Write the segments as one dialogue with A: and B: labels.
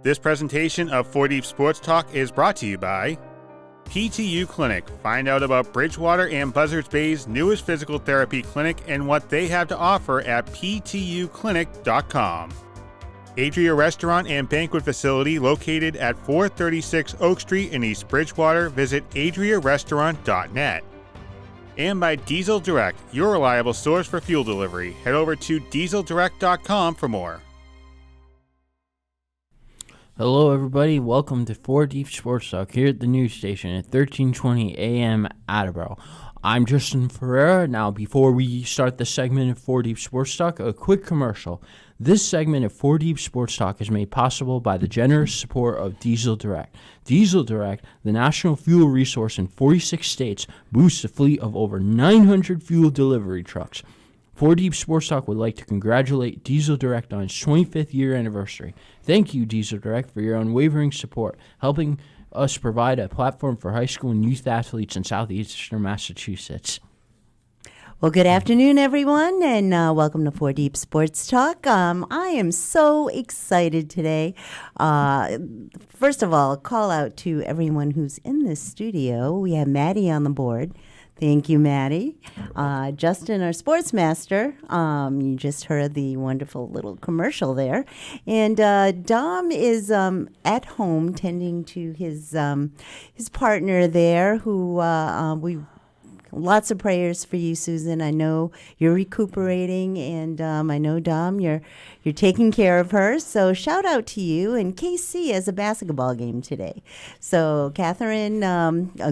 A: This presentation of 4 Deep Sports Talk is brought to you by PTU Clinic. Find out about Bridgewater and Buzzards Bay's newest physical therapy clinic and what they have to offer at ptuclinic.com. Adria Restaurant and Banquet Facility located at 436 Oak Street in East Bridgewater. Visit adriarestaurant.net. And by Diesel Direct, your reliable source for fuel delivery. Head over to dieseldirect.com for more.
B: Hello, everybody. Welcome to 4 Deep Sports Talk here at the news station at 1320 AM Attleboro. I'm Justin Ferreira. Now, before we start the segment of 4 Deep Sports Talk, a quick commercial. This segment of 4 Deep Sports Talk is made possible by the generous support of Diesel Direct. Diesel Direct, the national fuel resource in 46 states, boosts a fleet of over 900 fuel delivery trucks. 4 Deep Sports Talk would like to congratulate Diesel Direct on its 25th year anniversary. Thank you, Diesel Direct, for your unwavering support, helping us provide a platform for high school and youth athletes in southeastern Massachusetts.
C: Well, good afternoon, everyone, and welcome to 4 Deep Sports Talk. I am so excited today. First of all, a call out to everyone who's in this studio. We have Maddie on the board. Thank you, Maddie. Justin, our sports master. You just heard the wonderful little commercial there. And Dom is at home tending to his partner there, who we lots of prayers for you, Susan. I know you're recuperating, and I know, Dom, you're taking care of her. So shout out to you. And KC has a basketball game today. So, Catherine,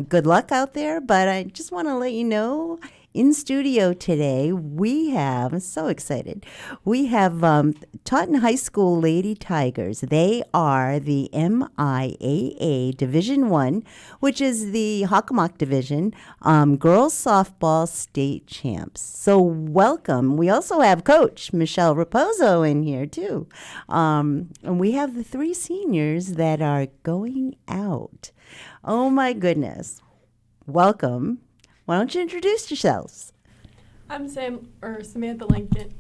C: good luck out there. But I just want to let you know, in studio today, I'm so excited. We have Taunton High School Lady Tigers. They are the MIAA Division I, which is the Hockomock Division, girls softball state champs. So welcome. We also have Coach Michelle Raposo in here, too. And we have the 3 seniors that are going out. Oh, my goodness. Welcome. Why don't you introduce yourselves?
D: I'm Samantha Lincoln.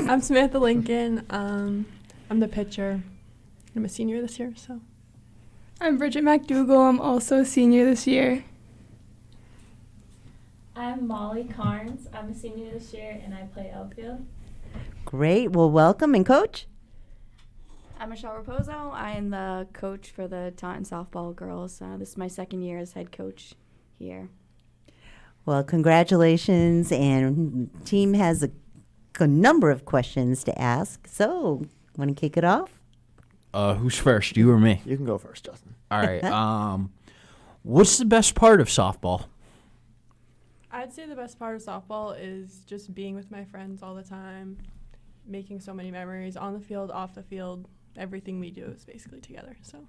D: I'm Samantha Lincoln. I'm the pitcher. I'm a senior this year, so.
E: I'm Bridget McDougall. I'm also a senior this year.
F: I'm Molly Carnes. I'm a senior this year, and I play outfield.
C: Great. Well, welcome. And Coach?
G: I'm Michelle Raposo. I am the coach for the Taunton softball girls. This is my second year as head coach here.
C: Well, congratulations, and team has a number of questions to ask. So, want to kick it off?
B: Who's first, you or me?
H: You can go first, Justin.
B: All right. What's the best part of softball?
D: I'd say the best part of softball is just being with my friends all the time, making so many memories on the field, off the field. Everything we do is basically together, so.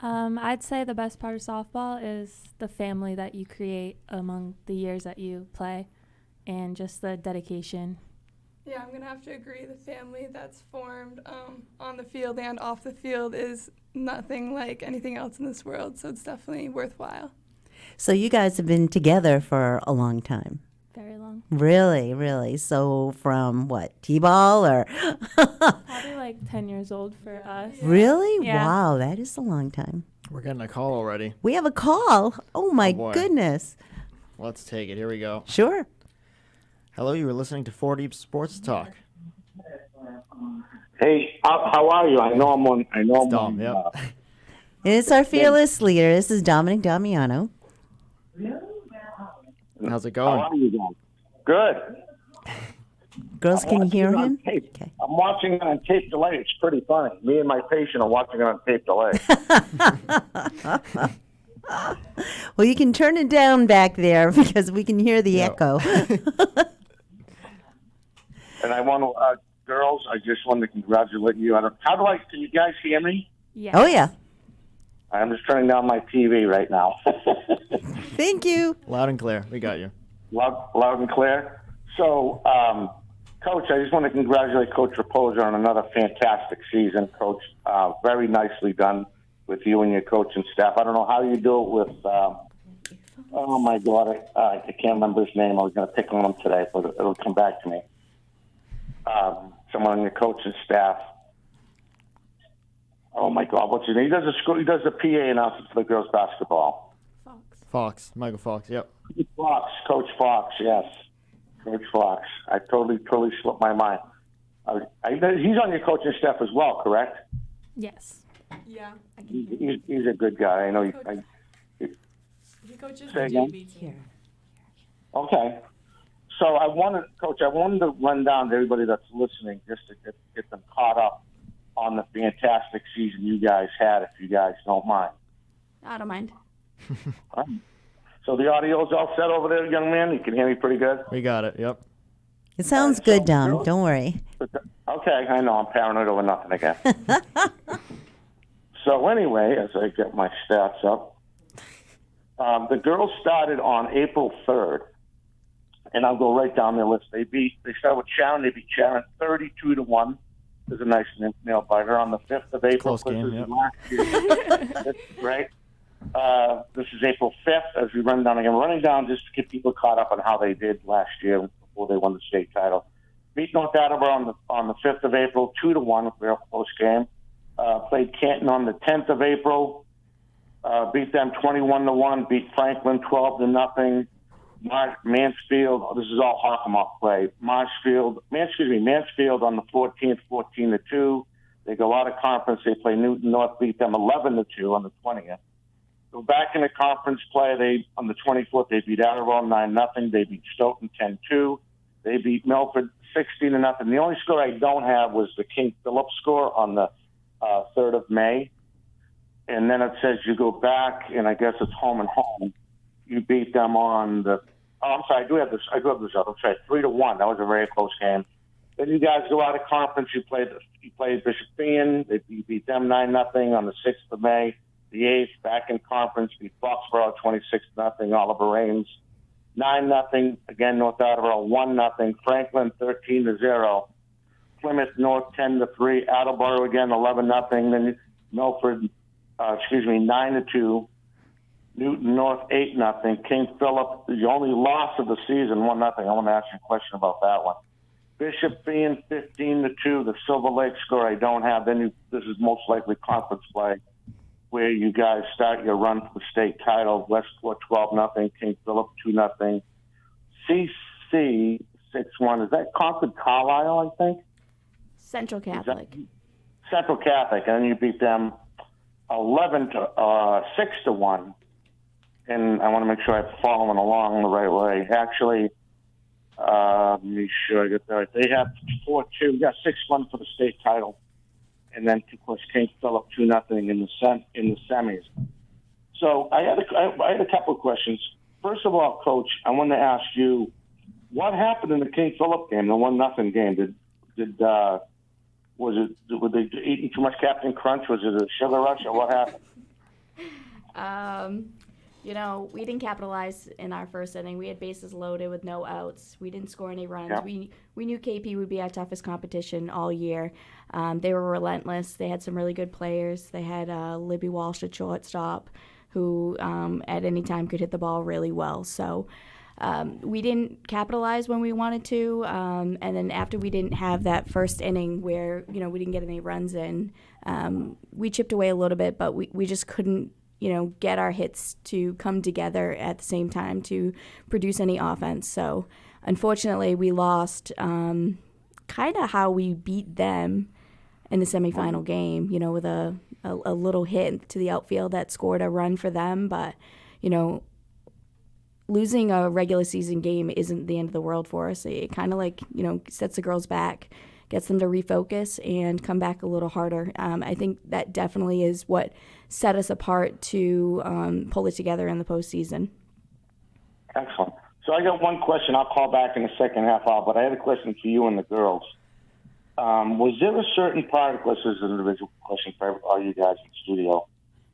F: I'd say the best part of softball is the family that you create among the years that you play and just the dedication.
E: Yeah, I'm going to have to agree. The family that's formed on the field and off the field is nothing like anything else in this world, so it's definitely worthwhile.
C: So you guys have been together for a long time.
F: Very long.
C: Really, really. So from what, T-ball or?
F: Probably like 10 years old for us.
C: Really?
F: Yeah.
C: Wow, that is a long time.
H: We're getting a call already.
C: We have a call. Oh, my
H: boy.
C: goodness.
H: Let's take it. Here we go.
C: Sure.
H: Hello, you were listening to 4 Deep Sports Talk.
I: Hey, how are you? I know I'm on.
H: Dom, yep.
C: And it's our fearless leader. This is Dominic Damiano.
H: How's it going?
I: How are you guys? Good.
C: Girls, can you hear him?
I: Okay. I'm watching it on tape delay. It's pretty funny. Me and my patient are watching it on tape delay.
C: Well, you can turn it down back there because we can hear the echo.
I: And I want to, girls, I just wanted to congratulate you. Can you guys hear me?
F: Yes.
C: Oh, yeah.
I: I'm just turning down my TV right now.
C: Thank you.
H: Loud and clear. We got you.
I: Loud and clear. So, Coach, I just want to congratulate Coach Raposo on another fantastic season, Coach. Very nicely done with you and your coaching staff. I don't know how you do it with, my daughter. I can't remember his name. I was going to pick on him today, but it'll come back to me. Someone on your coaching staff. Oh my God, what's his name? He does the school. He does the PA announcement for the girls basketball.
H: Fox. Michael Fox. Yep.
I: Fox, Coach Fox. Yes, Coach Fox. I totally slipped my mind. He's on your coaching staff as well, correct?
F: Yes.
D: Yeah.
I: He's a good guy. I know.
D: He coaches
I: Say
D: the
I: again?
D: JV team.
I: Okay. So Coach, I wanted to run down to everybody that's listening just to get them caught up on the fantastic season you guys had, if you guys don't mind.
G: I don't mind.
I: All right. So the audio's all set over there, young man? You can hear me pretty good?
H: We got it. Yep.
C: It sounds good, Dom. Don't worry.
I: Okay, I know. I'm paranoid over nothing again. So anyway, as I get my stats up, the girls started on April 3rd, and I'll go right down their list. They started with Sharon. They beat Sharon 32-1. There's a nice nail biter on the 5th of April.
H: Close game, yep.
I: Right. This is April 5th. As we run down again, we're running down just to get people caught up on how they did last year before they won the state title. Beat North Attleboro on the 5th of April, 2-1, a real close game. Played Canton on the 10th of April. Beat them 21-1. Beat Franklin 12-0. Mansfield. This is all Hockomock play. Mansfield on the 14th, 14-2. They go out of conference. They play Newton North. Beat them 11-2 on the 20th. Go back into conference play. On the 24th, they beat Attleboro 9-0. They beat Stoughton 10-2. They beat Milford 16-0. The only score I don't have was the King Philip score on the 3rd of May. And then it says you go back, and I guess it's home and home. You beat them on the. Oh, I'm sorry. I do have this up. I'm sorry, 3-1. That was a very close game. Then you guys go out of conference. You played Bishop Feion. You beat them 9-0 on the 6th of May. The 8th, back in conference, beat Foxborough 26-0. Oliver Rains 9-0. Again, North Attleboro 1-0. Franklin 13-0. Plymouth North 10-3. Attleboro again 11-0. Then Milford, 9-2. Newton North 8-0. King Philip, the only loss of the season, 1-0. I want to ask you a question about that one. Bishop Feion 15-2. The Silver Lake score I don't have. This is most likely conference play, where you guys start your run for the state title. Westport 12-0. King Philip 2-0. CC 6-1. Is that Concord Carlisle? I think.
G: Central Catholic.
I: Central Catholic, and then you beat them 6-1. And I want to make sure I'm following along the right way. Actually, let me sure I get that right. They have 4-2. We got 6-1 for the state title, and then of course King Philip 2-0 in the semis. So I had a couple of questions. First of all, Coach, I wanted to ask you what happened in the King Philip game, the 1-0 game. Were they eating too much Captain Crunch? Was it a sugar rush, or what happened?
G: We didn't capitalize in our first inning. We had bases loaded with no outs. We didn't score any runs.
I: Yeah.
G: We knew KP would be our toughest competition all year. They were relentless. They had some really good players. They had Libby Walsh at shortstop, who at any time could hit the ball really well. So we didn't capitalize when we wanted to. And then after we didn't have that first inning where, we didn't get any runs in, we chipped away a little bit, but we just couldn't, get our hits to come together at the same time to produce any offense. So unfortunately, we lost kind of how we beat them in the semifinal game, with a little hit to the outfield that scored a run for them. But, losing a regular season game isn't the end of the world for us. It kind of sets the girls back, gets them to refocus and come back a little harder. I think that definitely is what set us apart to pull it together in the postseason.
I: Excellent. So I got one question. I'll call back in the second half hour, but I had a question for you and the girls. Was there a certain part, of course, this is an individual question for all you guys in the studio.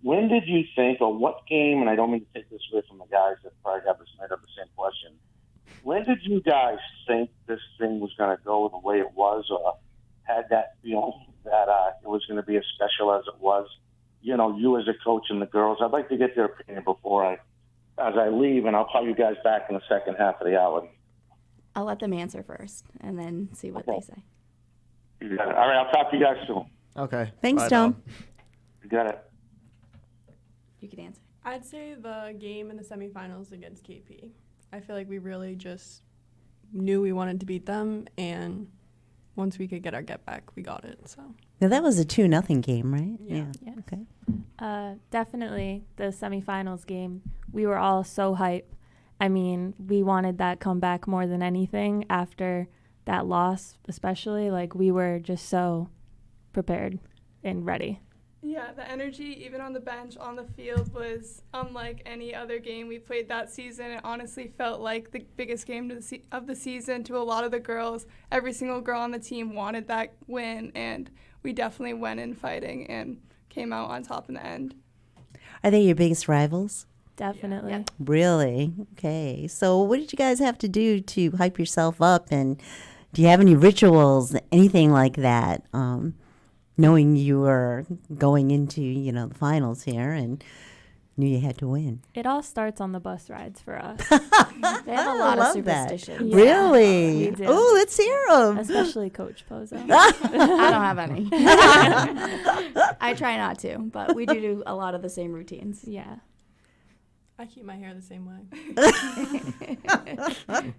I: When did you think, or what game, and I don't mean to take this away from the guys that probably have the same question, when did you guys think this thing was going to go the way it was, or had that feeling that it was going to be as special as it was? You as a coach and the girls. I'd like to get their opinion as I leave, and I'll call you guys back in the second half of the hour.
G: I'll let them answer first and then see what they say.
I: All right, I'll talk to you guys soon.
H: Okay.
C: Thanks,
H: Bye,
C: Tom.
I: You got it.
G: You can answer.
D: I'd say the game in the semifinals against KP. I feel like we really just knew we wanted to beat them, and once we could get our get back, we got it. So
C: Now that was a 2-0 game, right?
D: Yeah.
F: Yes.
C: Okay.
F: Definitely the semifinals game. We were all so hype. I mean, we wanted that comeback more than anything after that loss, especially. Like, we were just so prepared and ready.
E: Yeah, the energy, even on the bench, on the field, was unlike any other game we played that season. It honestly felt like the biggest game of the season to a lot of the girls. Every single girl on the team wanted that win, and we definitely went in fighting and came out on top in the end.
C: Are they your biggest rivals?
F: Definitely.
G: Yeah.
C: Really? Okay. So what did you guys have to do to hype yourself up? And do you have any rituals, anything like that, knowing you were going into, the finals here and knew you had to win?
F: It all starts on the bus rides for us,
G: They have a lot of
C: love that.
G: superstitions.
F: Yeah.
C: Really?
F: we do.
C: Oh, let's hear them.
F: especially Coach Pozo.
G: I don't have any. I try not to, but we do a lot of the same routines.
F: Yeah.
D: I keep my hair the same way.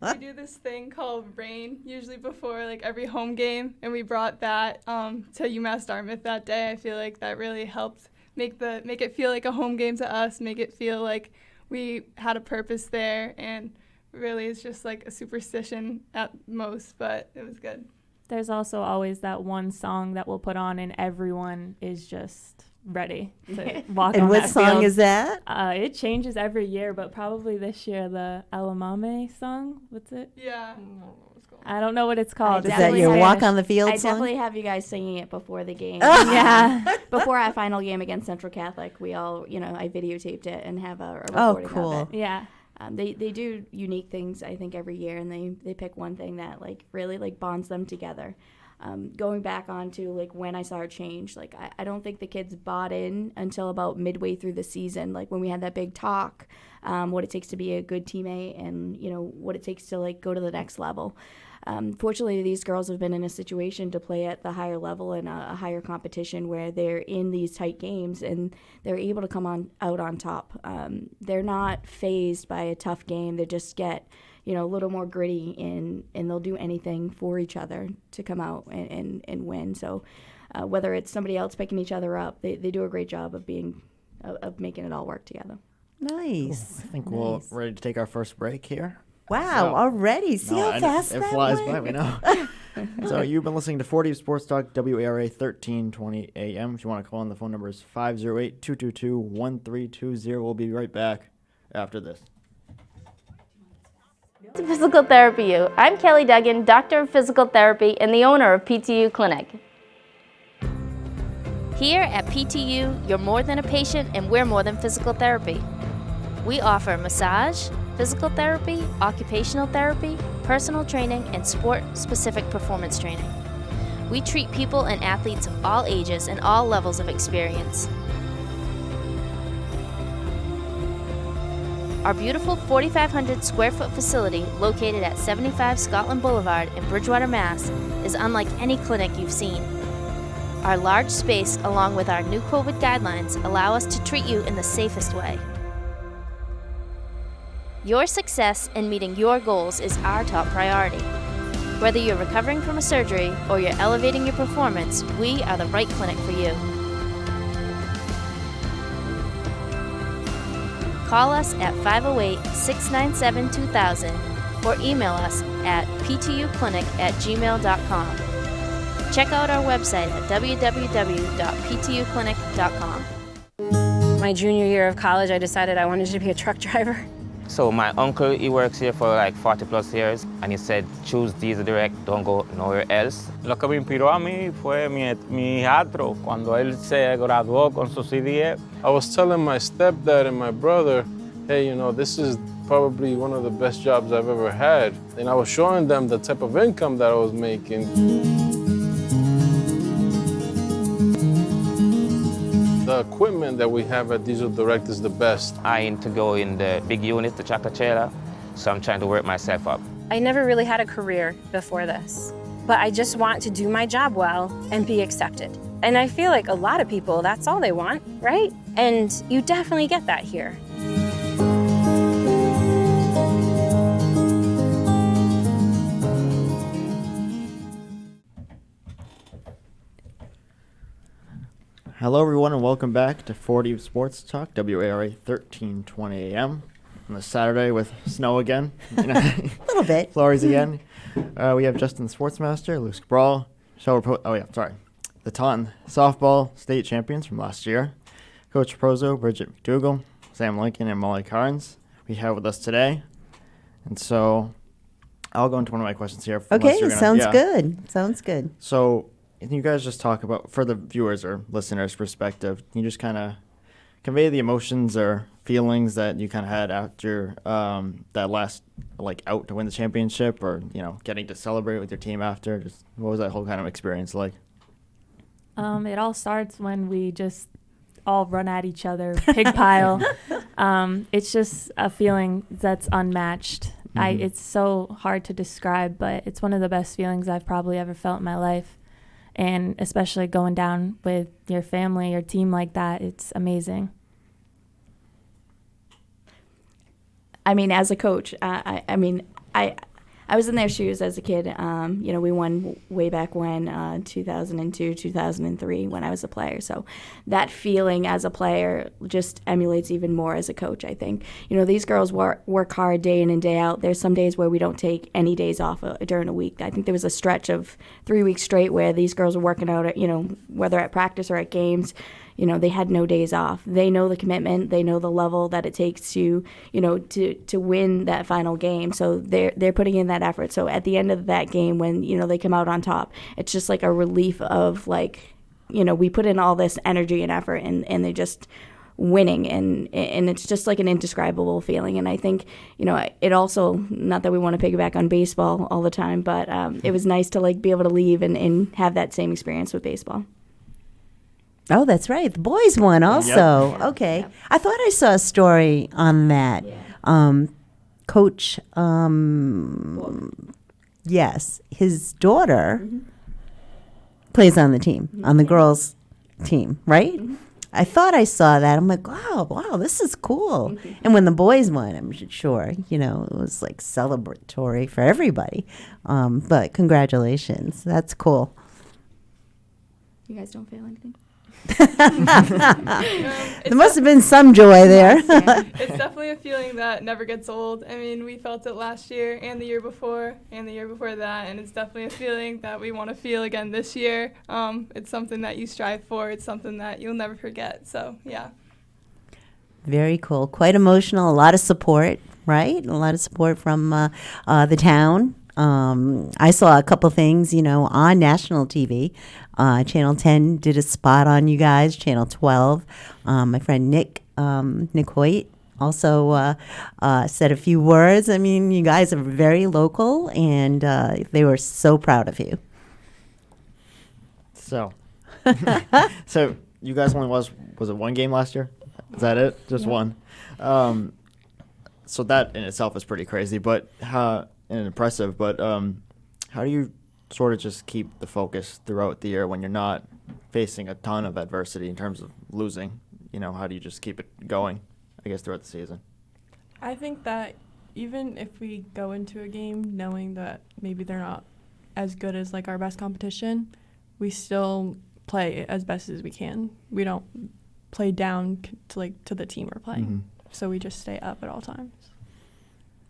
E: We do this thing called rain, usually before like every home game, and we brought that to UMass Dartmouth that day. I feel like that really helped make it feel like a home game to us, make it feel like we had a purpose there, and really it's just like a superstition at most, but it was good.
F: There's also always that one song that we'll put on, and everyone is just ready to walk on
C: And what
F: that
C: song
F: field.
C: is that?
F: It changes every year, but probably this year the Elamame song. What's it?
E: Yeah.
F: I don't know what it's called.
C: Is
F: It's
C: that
G: definitely
C: your
G: have-
C: walk on the field
G: I
C: song?
G: definitely have you guys singing it before the game.
F: Yeah.
G: Before our final game against Central Catholic, we all, I videotaped it and have a
C: Oh,
G: recording
C: cool.
G: of it.
F: Yeah.
G: They do unique things, I think, every year, and they pick one thing that really bonds them together. Going back on to when I saw our change, I don't think the kids bought in until about midway through the season, when we had that big talk, what it takes to be a good teammate and what it takes to go to the next level. Fortunately, these girls have been in a situation to play at the higher level in a higher competition where they're in these tight games and they're able to come out on top. They're not fazed by a tough game. They just get a little more gritty and they'll do anything for each other to come out and win. So whether it's somebody else picking each other up, they do a great job of making it all work together.
C: Nice.
H: I think we're ready to take our first break here.
C: Wow,
H: So-
C: already. See
H: No,
C: how fast
H: it
C: that
H: flies
C: went?
H: by, we know. So you've been listening to 4D Sports Talk, WARA 1320 AM. If you want to call in, the phone number is 508-222-1320. We'll be right back after this.
J: To Physical Therapy U. I'm Kelly Duggan, Doctor of Physical Therapy and the owner of PTU Clinic. Here at PTU, you're more than a patient and we're more than physical therapy. We offer massage, physical therapy, occupational therapy, personal training, and sport-specific performance training. We treat people and athletes of all ages and all levels of experience. Our beautiful 4,500 square foot facility located at 75 Scotland Boulevard in Bridgewater, Mass. is unlike any clinic you've seen. Our large space, along with our new COVID guidelines, allow us to treat you in the safest way. Your success in meeting your goals is our top priority. Whether you're recovering from a surgery or you're elevating your performance, we are the right clinic for you. Call us at 508-697-2000 or email us at ptuclinic@gmail.com. Check out our website at www.ptuclinic.com.
K: My junior year of college, I decided I wanted to be a truck driver.
L: So my uncle, he works here for like 40 plus years, and he said, choose Diesel Direct, don't go nowhere else.
M: Lo que me inspiró a mí fue mi hijastro, cuando él se graduó con su CDF.
N: I was telling my stepdad and my brother, hey, this is probably one of the best jobs I've ever had. And I was showing them the type of income that I was making. The equipment that we have at Diesel Direct is the best.
L: I aim to go in the big unit, the tractor trailer, so I'm trying to work myself up.
K: I never really had a career before this, but I just want to do my job well and be accepted. And I feel like a lot of people, that's all they want, right? And you definitely get that here.
H: Hello, everyone, and welcome back to 40 Sports Talk, WARA 1320 AM. On a Saturday with snow again.
C: A little bit.
H: Flurries again. We have Justin the Sportsmaster, Luke Brawl, the Taunton softball state champions from last year, Coach Prozo, Bridget McDougall, Sam Lincoln, and Molly Carnes we have with us today. And so I'll go into one of my questions here.
C: Okay, sounds good. Sounds good.
H: So can you guys just talk about, for the viewers or listeners' perspective, can you just kind of convey the emotions or feelings that you kind of had after that last out to win the championship, or getting to celebrate with your team after? Just what was that whole kind of experience like?
F: It all starts when we just all run at each other, pig pile. It's just a feeling that's unmatched.
H: Mm-hmm.
F: It's so hard to describe, but it's one of the best feelings I've probably ever felt in my life. And especially going down with your family, your team like that, it's amazing.
G: I mean, as a coach, I was in their shoes as a kid. We won way back when, 2002, 2003, when I was a player. So that feeling as a player just emulates even more as a coach, I think. These girls work hard day in and day out. There's some days where we don't take any days off during a week. I think there was a stretch of 3 weeks straight where these girls were working out, whether at practice or at games. They had no days off. They know the commitment. They know the level that it takes to win that final game. So they're putting in that effort. So at the end of that game, when, they come out on top, it's just like a relief of we put in all this energy and effort and they're just winning. And it's just like an indescribable feeling. And I think, it also, not that we want to piggyback on baseball all the time, but it was nice to be able to leave and have that same experience with baseball.
C: Oh, that's right. The boys won also. Yep. Okay. Yep. I thought I saw a story on that. Yeah. Coach, yes, his daughter plays on the team, on the girls' team, right? Mm-hmm. I thought I saw that. I'm like, wow, this is cool. Mm-hmm. And when the boys won, I'm sure, it was celebratory for everybody. But congratulations. That's cool.
G: You guys don't feel anything?
C: There must have been some joy there.
E: It's definitely a feeling that never gets old. I mean, we felt it last year and the year before and the year before that, and it's definitely a feeling that we want to feel again this year. It's something that you strive for. It's something that you'll never forget. So, yeah.
C: Very cool. Quite emotional. A lot of support, right? A lot of support from the town. I saw a couple things, on national TV. Channel 10 did a spot on you guys. Channel 12, my friend Nick Hoyt also said a few words. I mean, you guys are very local, and they were so proud of you.
H: So you guys only was it one game last year? Is that it? Just one. So that in itself is pretty crazy, but and impressive. But how do you sort of just keep the focus throughout the year when you're not facing a ton of adversity in terms of losing? How do you just keep it going, I guess, throughout the season?
D: I think that even if we go into a game knowing that maybe they're not as good as our best competition, we still play as best as we can. We don't play down to the team we're playing. Mm-hmm. So we just stay up at all times.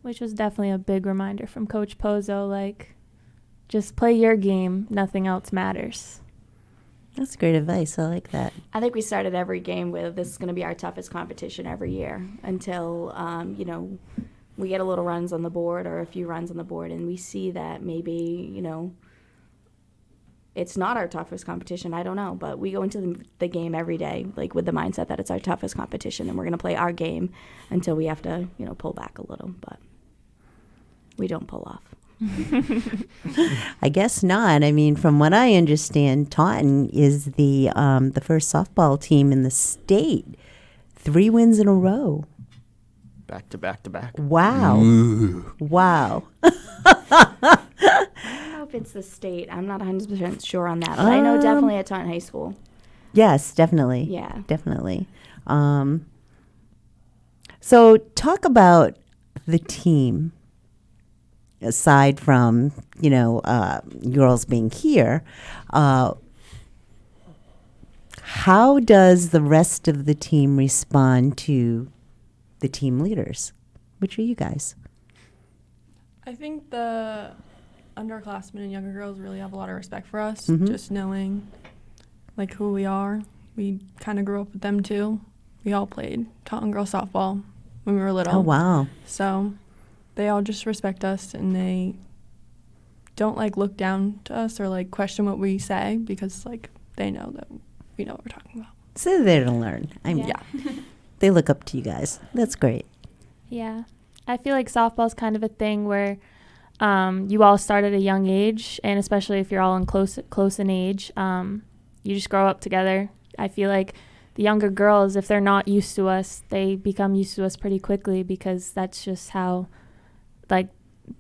F: Which was definitely a big reminder from Coach Pozo, just play your game, nothing else matters.
C: That's great advice. I like that.
G: I think we started every game with, this is going to be our toughest competition every year until, we get a little runs on the board or a few runs on the board, and we see that maybe, it's not our toughest competition. I don't know, but we go into the game every day, with the mindset that it's our toughest competition, and we're going to play our game until we have to, pull back a little, but we don't pull off.
C: I guess not. I mean, from what I understand, Taunton is the first softball team in the state. 3 wins in a row.
H: Back to back to back.
C: Wow. Ooh. Wow.
G: I don't know if it's the state. I'm not 100% sure on that, but I know definitely at Taunton High School.
C: Yes, definitely.
G: Yeah.
C: Definitely. So talk about the team. Aside from, girls being here, how does the rest of the team respond to the team leaders, which are you guys?
D: I think the underclassmen and younger girls really have a lot of respect for us,
C: Mhm.
D: just knowing like who we are. We kind of grew up with them too. We all played Taunton girls softball when we were little.
C: Oh, wow.
D: So they all just respect us, and they don't like look down to us or like question what we say, because like they know that we know what we're talking about.
C: So they're there to learn. I mean,
D: Yeah.
C: they look up to you guys. That's great.
F: Yeah. I feel like softball's kind of a thing where you all start at a young age, and especially if you're all in close in age, you just grow up together. I feel like the younger girls, if they're not used to us, they become used to us pretty quickly, because that's just how like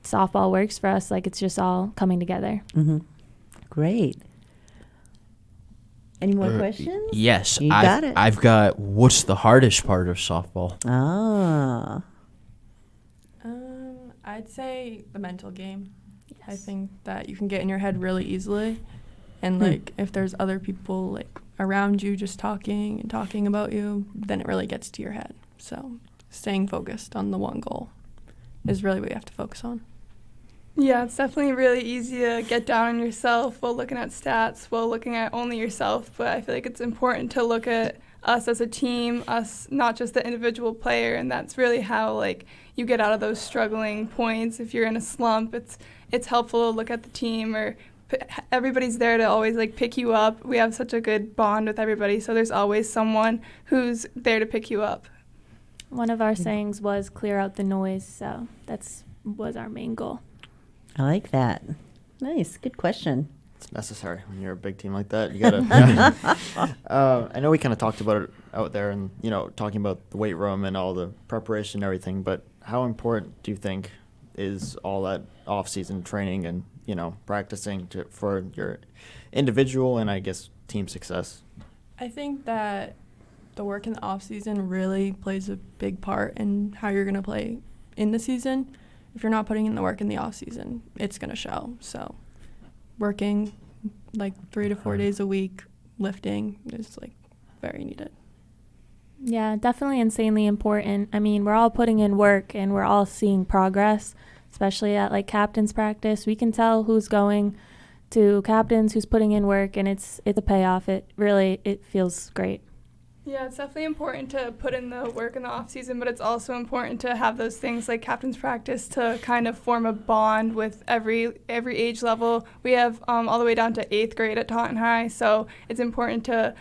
F: softball works for us. Like, it's just all coming together.
C: Mm-hmm. Great. Any more questions?
B: Yes.
C: You got it.
B: I've got, what's the hardest part of softball?
C: Ah.
D: I'd say the mental game. I think that you can get in your head really easily, and like if there's other people like around you just talking and talking about you, then it really gets to your head. So staying focused on the one goal is really what you have to focus on.
E: Yeah, it's definitely really easy to get down on yourself while looking at stats, while looking at only yourself. But I feel like it's important to look at us as a team, us, not just the individual player, and that's really how like you get out of those struggling points. If you're in a slump, it's helpful to look at the team, or everybody's there to always like pick you up. We have such a good bond with everybody, so there's always someone who's there to pick you up.
F: One of our sayings was clear out the noise, so was our main goal.
C: I like that. Nice. Good question.
H: It's necessary when you're a big team like that. You gotta. I know we kind of talked about it out there, and talking about the weight room and all the preparation and everything. But how important do you think is all that off-season training and practicing for your individual and I guess team success?
D: I think that the work in the off season really plays a big part in how you're gonna play in the season. If you're not putting in the work in the off season, it's gonna show. So working like 3 to 4 days a week, lifting is like very needed.
F: Yeah, definitely insanely important. I mean, we're all putting in work and we're all seeing progress, especially at like captain's practice. We can tell who's going to captains, who's putting in work, and it's a payoff. It feels great.
E: Yeah, it's definitely important to put in the work in the off season, but it's also important to have those things like captain's practice to kind of form a bond with every age level. We have all the way down to 8th grade at Taunton High, so it's important to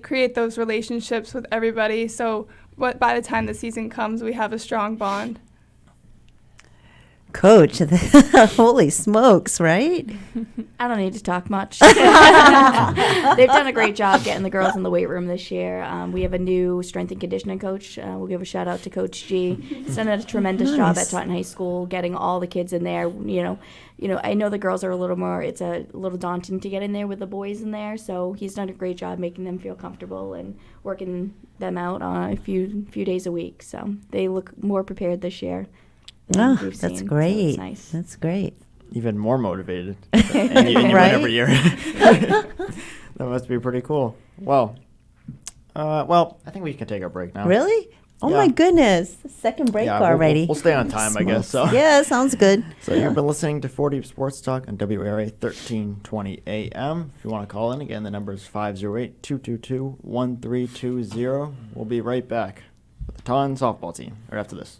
E: create those relationships with everybody, so by the time the season comes, we have a strong bond.
C: Coach, holy smokes, right?
G: I don't need to talk much. They've done a great job getting the girls in the weight room this year. We have a new strength and conditioning coach. We'll give a shout out to Coach G. He's done a tremendous job at Taunton High School, getting all the kids in there. I know the girls are it's a little daunting to get in there with the boys in there. So he's done a great job making them feel comfortable and working them out a few days a week. So they look more prepared this year.
C: Oh, that's great.
G: So nice.
C: That's great.
H: Even more motivated. and you win every year. That must be pretty cool. Well, I think we can take our break now.
C: Really? Oh my goodness. Second break already.
H: We'll stay on time, I guess. So.
C: Yeah, sounds good.
H: So you've been listening to 4 Deep Sports Talk on WARA 1320 AM. If you want to call in, again, the number is 508-222-1320. We'll be right back with the Taunton softball team right after this.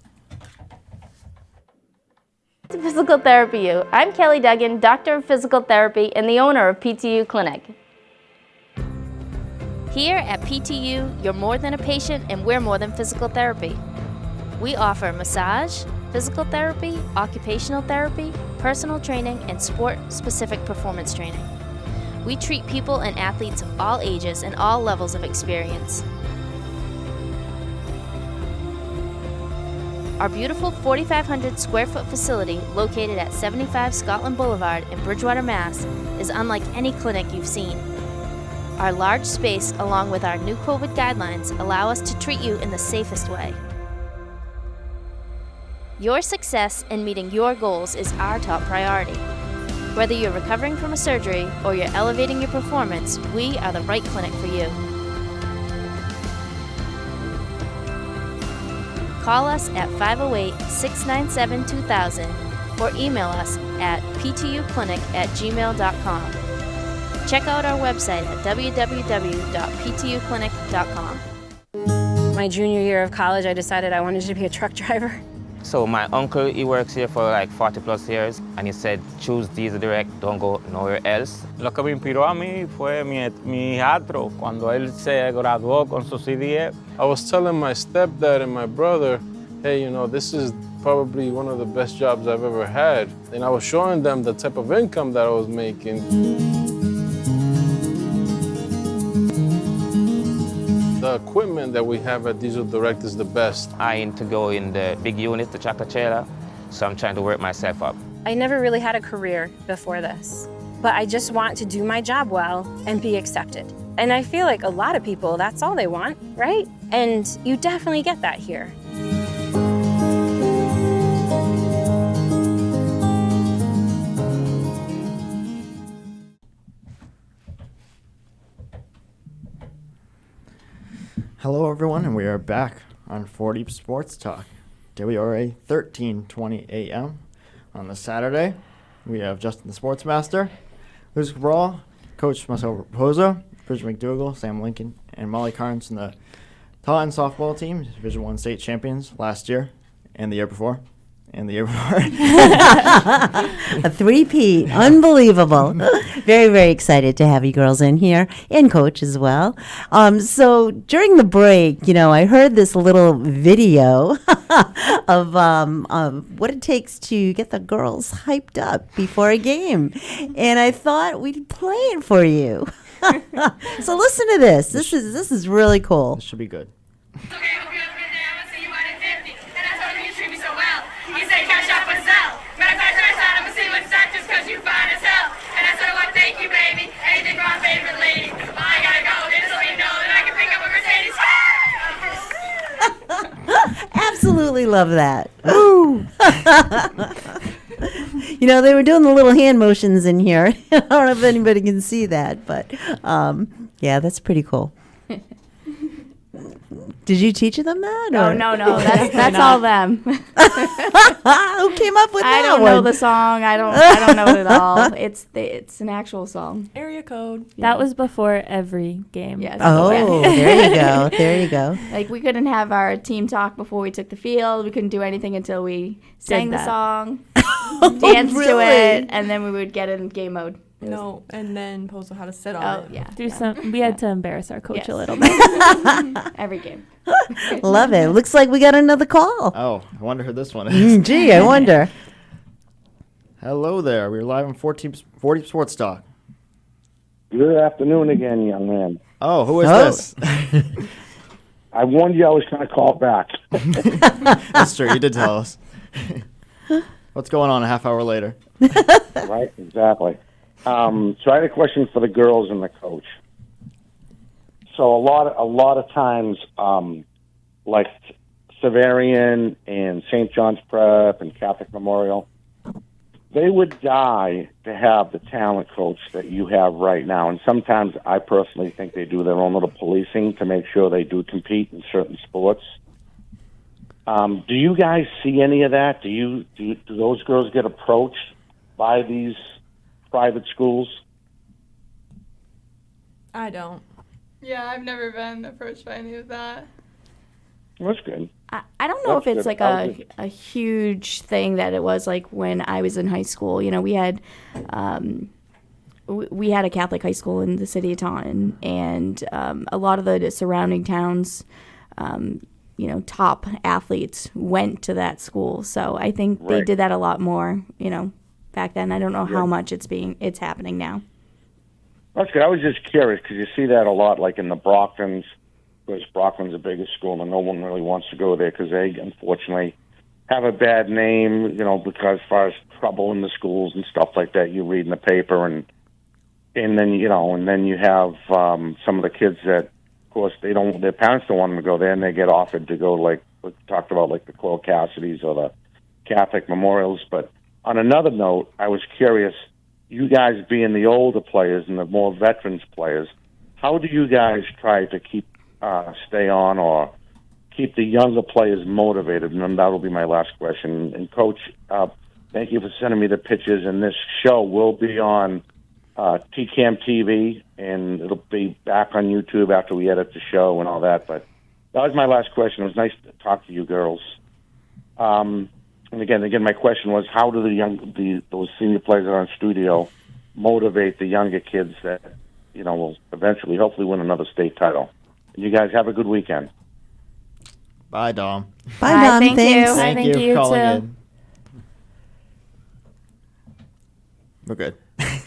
J: To Physical Therapy U. I'm Kelly Duggan, Doctor of Physical Therapy and the owner of PTU Clinic. Here at PTU, you're more than a patient and we're more than physical therapy. We offer massage, physical therapy, occupational therapy, personal training, and sport-specific performance training. We treat people and athletes of all ages and all levels of experience. Our beautiful 4,500 square foot facility located at 75 Scotland Boulevard in Bridgewater, Mass. is unlike any clinic you've seen. Our large space, along with our new COVID guidelines, allow us to treat you in the safest way. Your success in meeting your goals is our top priority. Whether you're recovering from a surgery or you're elevating your performance, we are the right clinic for you. Call us at 508-697-2000 or email us at ptuclinic@gmail.com. Check out our website at www.ptuclinic.com.
K: My junior year of college, I decided I wanted to be a truck driver.
L: So my uncle, he works here for like 40 plus years, and he said, choose Diesel Direct, don't go nowhere else.
M: Lo que me inspiró a mí fue mi hijastro, cuando él se graduó con su CDF.
N: I was telling my stepdad and my brother, hey, you know, this is probably one of the best jobs I've ever had. And I was showing them the type of income that I was making. The equipment that we have at Diesel Direct is the best.
L: I aim to go in the big unit, the tractor trailer, so I'm trying to work myself up.
K: I never really had a career before this, but I just want to do my job well and be accepted. And I feel like a lot of people, that's all they want, right? And you definitely get that here.
H: Hello, everyone, and we are back on 40 Sports Talk, WRA 1320 AM. On this Saturday, we have Justin the Sportsmaster, Luke Brawl, Coach Marcel Raposo, Bridget McDougall, Sam Lincoln, and Molly Carnes from the Taunton softball team, Division I state champions last year and the year before. A
C: three-peat. Unbelievable. Very, very excited to have you girls in here, and Coach as well. So during the break, I heard this little video of what it takes to get the girls hyped up before a game. And I thought we'd play it for you. So listen to this. This is really cool.
H: This should be good.
C: Absolutely love that. Woo! They were doing the little hand motions in here. I don't know if anybody can see that, but yeah, that's pretty cool. Did you teach them that?
G: Oh, no. That's all them.
C: Who came up with that?
G: I don't know the song. I don't know it at all. It's an actual song.
D: Area code.
F: That was before every game.
G: Yes.
C: Oh, there you go. There you go.
G: Like, we couldn't have our team talk before we took the field. We couldn't do anything until we sang the song, danced to it, and then we would get in game mode.
D: No, and then Pozo had to sit on it.
G: Yeah.
F: We had to embarrass our coach a little bit.
G: Every game.
C: Love it. Looks like we got another call.
H: Oh, I wonder who this one is.
C: Gee, I wonder.
H: Hello there. We're live on 40 Sports Talk.
I: Good afternoon again, young man.
H: Oh, who is this?
I: I warned you I was going to call back.
H: That's true. You did tell us. What's going on a half hour later?
I: Right, exactly. So I had a question for the girls and the coach. So a lot of times, like Severian and St. John's Prep and Catholic Memorial, they would die to have the talent coach that you have right now. And sometimes I personally think they do their own little policing to make sure they do compete in certain sports. Do you guys see any of that? Do those girls get approached by these private schools?
D: I don't.
E: Yeah, I've never been approached by any of that.
I: That's good.
G: I don't know if it's like a huge thing that it was like when I was in high school. We had we had a Catholic high school in the city of Taunton, and a lot of the surrounding towns, top athletes went to that school. So I think they did that a lot more, back then. I don't know how much it's happening now.
I: That's good. I was just curious because you see that a lot, like in the Brocktons, because Brockton's the biggest school and no one really wants to go there because they, unfortunately, have a bad name, because as far as trouble in the schools and stuff like that, you read in the paper, and then you have some of the kids that, of course, their parents don't want them to go there, and they get offered to go, like we talked about, like the Chloe Cassidys or the Catholic Memorials. But on another note, I was curious, you guys being the older players and the more veterans players, how do you guys try to stay on or keep the younger players motivated? And then that'll be my last question. And Coach, thank you for sending me the pictures. And this show will be on TCAM TV, and it'll be back on YouTube after we edit the show and all that. But that was my last question. It was nice to talk to you girls. And again, my question was, how do those senior players that are in studio motivate the younger kids that will eventually, hopefully, win another state title? And you guys have a good weekend.
H: Bye, Dom.
C: Bye, Dom.
F: Thank
C: Thanks.
F: you.
H: Thank
F: Thank
H: you
F: you
H: for calling
F: too.
H: in. We're good.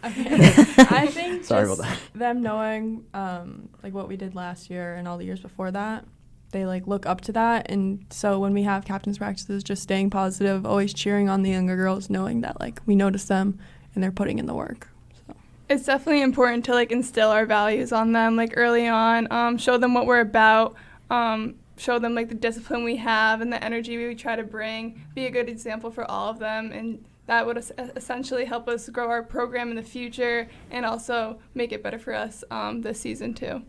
D: I think
H: Sorry
D: just
H: about that.
D: them knowing like what we did last year and all the years before that, they like look up to that. And so when we have captain's practices, just staying positive, always cheering on the younger girls, knowing that like we notice them and they're putting in the work. So
E: It's definitely important to like instill our values on them like early on, show them what we're about, show them like the discipline we have and the energy we try to bring, be a good example for all of them, and that would essentially help us grow our program in the future and also make it better for us this season too.